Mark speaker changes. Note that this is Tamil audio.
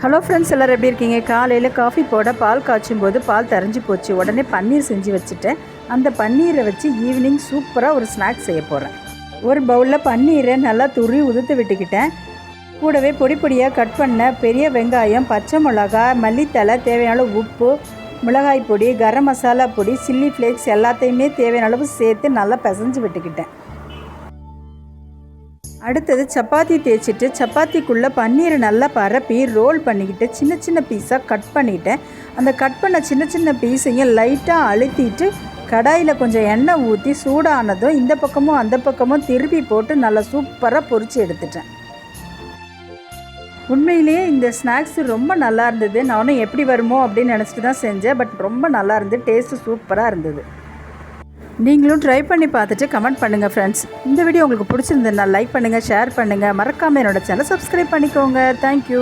Speaker 1: ஹலோ ஃப்ரெண்ட்ஸ், எல்லோரும் எப்படி இருக்கீங்க? காலையில் காஃபி போட பால் காய்ச்சும் போது பால் தரைஞ்சி போச்சு. உடனே பன்னீர் செஞ்சு வச்சுட்டேன். அந்த பன்னீரை வச்சு ஈவினிங் சூப்பராக ஒரு ஸ்நாக்ஸ் செய்ய போகிறேன். ஒரு பவுலில் பன்னீரை நல்லா துருவி உதுத்து விட்டுக்கிட்டேன். கூடவே பொடி பொடியாக கட் பண்ண பெரிய வெங்காயம், பச்சை மிளகாய், மல்லித்தலை, தேவையான உப்பு, மிளகாய் பொடி, கரம் மசாலா பொடி, சில்லி ஃப்ளேக்ஸ் எல்லாத்தையுமே தேவையான அளவு சேர்த்து நல்லா பிசைஞ்சு விட்டுக்கிட்டேன். அடுத்தது சப்பாத்தி தேய்ச்சிட்டு சப்பாத்திக்குள்ளே பன்னீரை நல்லா பரப்பி ரோல் பண்ணிக்கிட்டு சின்ன சின்ன பீஸாக கட் பண்ணிவிட்டேன். அந்த கட் பண்ண சின்ன சின்ன பீஸையும் லைட்டாக அழுத்திட்டு கடாயில் கொஞ்சம் எண்ணெய் ஊற்றி சூடானதும் இந்த பக்கமும் அந்த பக்கமும் திருப்பி போட்டு நல்லா சூப்பராக பொரித்து எடுத்துட்டேன். உண்மையிலேயே இந்த ஸ்நாக்ஸ் ரொம்ப நல்லா இருந்தது. நானும் எப்படி வருமோ அப்படின்னு நினச்சிட்டு தான் செஞ்சேன். பட் ரொம்ப நல்லா இருந்தது. டேஸ்ட்டு சூப்பராக இருந்தது. நீங்களும் ட்ரை பண்ணி பார்த்துட்டு கமெண்ட் பண்ணுங்கள் ஃப்ரெண்ட்ஸ். இந்த வீடியோ உங்களுக்கு பிடிச்சிருந்ததுன்னா லைக் பண்ணுங்கள், ஷேர் பண்ணுங்கள். மறக்காமல் என்னோடய சேனலை சப்ஸ்கிரைப் பண்ணிக்கோங்க. தேங்க்யூ.